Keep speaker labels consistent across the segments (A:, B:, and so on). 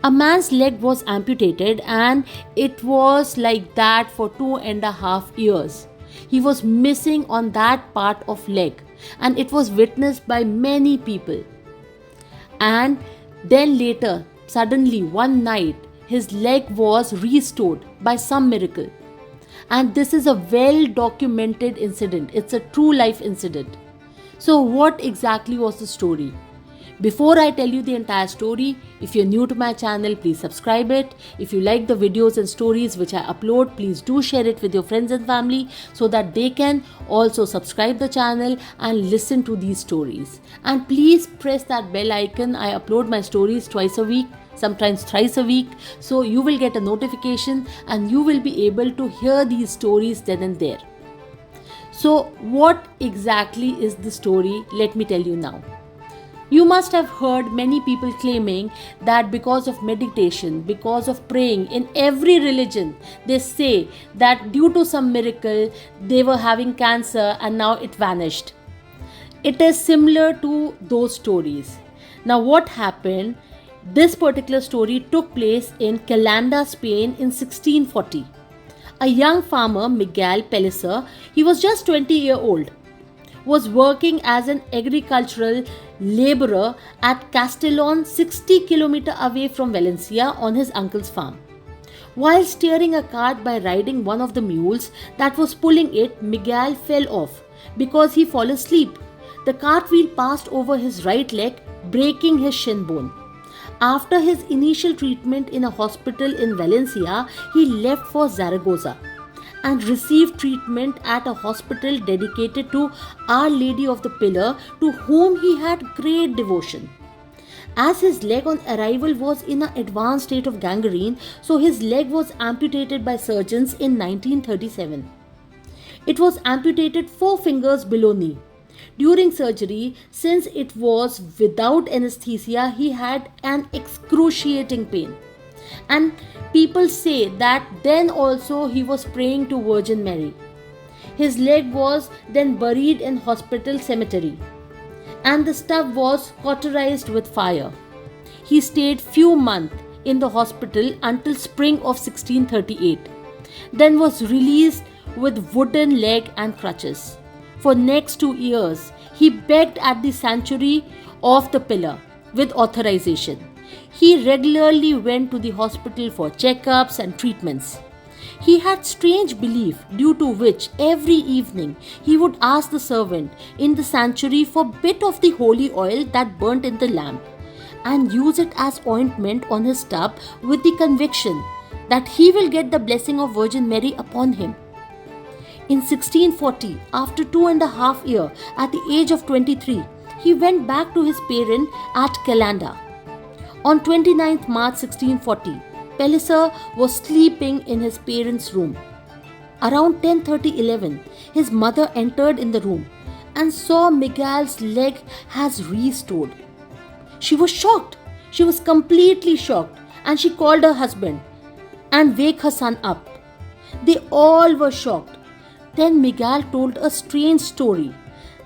A: A man's leg was amputated, and it was like that for 2.5 years. He was missing on that part of leg, and it was witnessed by many people. And then later, suddenly one night, his leg was restored by some miracle. And this is a well documented incident. It's a true life incident. So, what exactly was the story? Before I tell you the entire story, if you're new to my channel, please subscribe it. If you like the videos and stories which I upload, please do share it with your friends and family so that they can also subscribe the channel and listen to these stories. And please press that bell icon. I upload my stories twice a week, sometimes thrice a week, so you will get a notification and you will be able to hear these stories then and there. So what exactly is the story? Let me tell you now. You must have heard many people claiming that because of meditation, because of praying in every religion, they say that due to some miracle, they were having cancer and now it vanished. It is similar to those stories. Now, what happened? This particular story took place in Calanda, Spain in 1640. A young farmer, Miguel Pellicer, he was just 20 years old, was working as an agricultural laborer at Castellon, 60 kilometers away from Valencia, on his uncle's farm. While steering a cart by riding one of the mules that was pulling it, Miguel fell off because he fell asleep. The cart wheel passed over his right leg, breaking his shin bone. After his initial treatment in a hospital in Valencia, he left for Zaragoza and received treatment at a hospital dedicated to Our Lady of the Pillar, to whom he had great devotion. As his leg on arrival was in an advanced state of gangrene, so his leg was amputated by surgeons in 1937. It was amputated 4 fingers below knee. During surgery, since it was without anesthesia, he had an excruciating pain. And people say that then also he was praying to Virgin Mary. His leg was then buried in hospital cemetery, and the stuff was cauterized with fire. He stayed few months in the hospital until spring of 1638, then was released with wooden leg and crutches. For next 2 years, he begged at the sanctuary of the pillar with authorization. He regularly went to the hospital for checkups and treatments. He had strange belief, due to which every evening he would ask the servant in the sanctuary for a bit of the holy oil that burnt in the lamp and use it as ointment on his stub, with the conviction that he will get the blessing of Virgin Mary upon him. In 1640, after 2.5 years, at the age of 23, he went back to his parents at Calanda. On 29th March 1640, Pellicer was sleeping in his parents' room. Around 10:30-11, his mother entered in the room and saw Miguel's leg has restored. She was shocked. She was completely shocked, and she called her husband and wake her son up. They all were shocked. Then Miguel told a strange story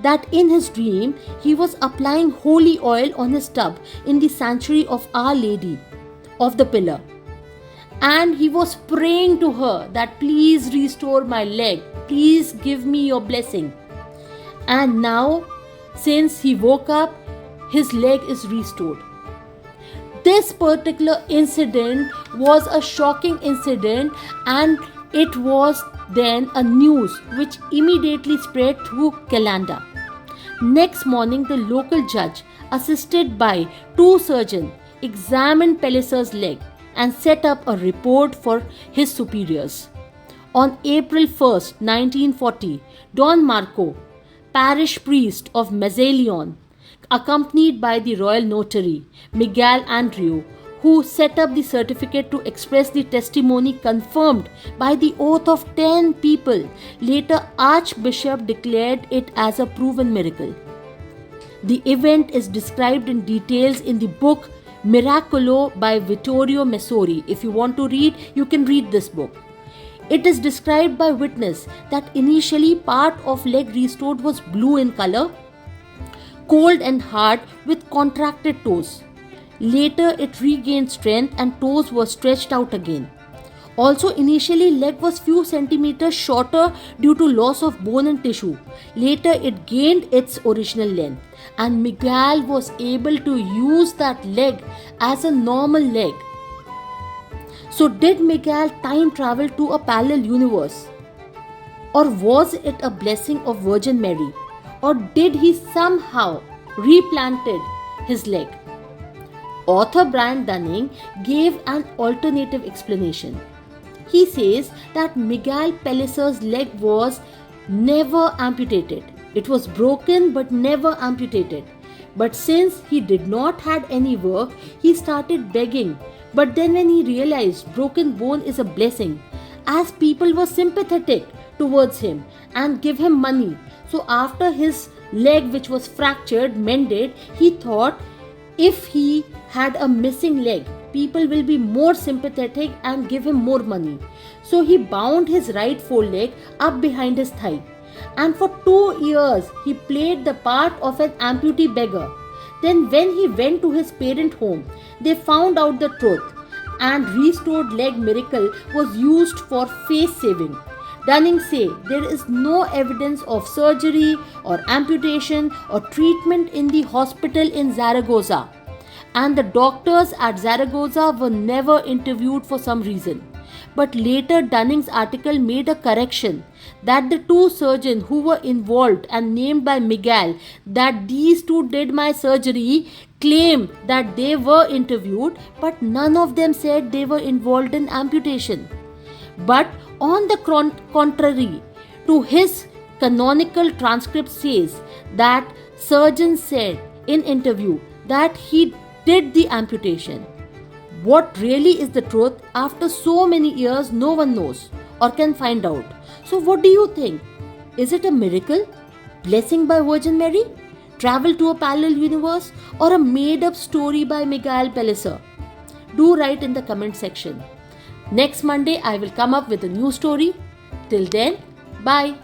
A: that in his dream he was applying holy oil on his tub in the sanctuary of Our Lady of the Pillar, and he was praying to her that please restore my leg, please give me your blessing. And now, since he woke up, his leg is restored. This particular incident was a shocking incident, and it was then a news which immediately spread through Calanda. Next morning, the local judge, assisted by 2 surgeons, examined Pellicer's leg and set up a report for his superiors. On April 1st, 1940, Don Marco, parish priest of MacLeod, accompanied by the royal notary, Miguel Andrew, who set up the certificate to express the testimony confirmed by the oath of 10 people. Later, Archbishop declared it as a proven miracle. The event is described in details in the book Miracolo by Vittorio Messori. If you want to read, you can read this book. It is described by witness that initially part of leg restored was blue in color, cold and hard with contracted toes. Later, it regained strength and toes were stretched out again. Also, initially, leg was few centimeters shorter due to loss of bone and tissue. Later, it gained its original length, and Miguel was able to use that leg as a normal leg. So, did Miguel time travel to a parallel universe? Or was it a blessing of Virgin Mary? Or did he somehow replanted his leg? Author Brian Dunning gave an alternative explanation. He says that Miguel Pellicer's leg was never amputated. It was broken but never amputated. But since he did not had any work, he started begging. But then when he realized broken bone is a blessing, as people were sympathetic towards him and give him money. So after his leg, which was fractured, mended, he thought if he had a missing leg, people will be more sympathetic and give him more money. So he bound his right foreleg up behind his thigh. And for 2 years, he played the part of an amputee beggar. Then when he went to his parent home, they found out the truth, and restored leg miracle was used for face saving. Dunning say there is no evidence of surgery or amputation or treatment in the hospital in Zaragoza, and the doctors at Zaragoza were never interviewed for some reason. But later Dunning's article made a correction that the two surgeons who were involved and named by Miguel that these two did my surgery claim that they were interviewed, but none of them said they were involved in amputation. But on the contrary, to his canonical transcript says that surgeon said in interview that he did the amputation. What really is the truth after so many years no one knows or can find out. So what do you think? Is it a miracle? Blessing by Virgin Mary? Travel to a parallel universe? Or a made up story by Miguel Pellicer? Do write in the comment section. Next Monday I will come up with a new story. Till then, bye.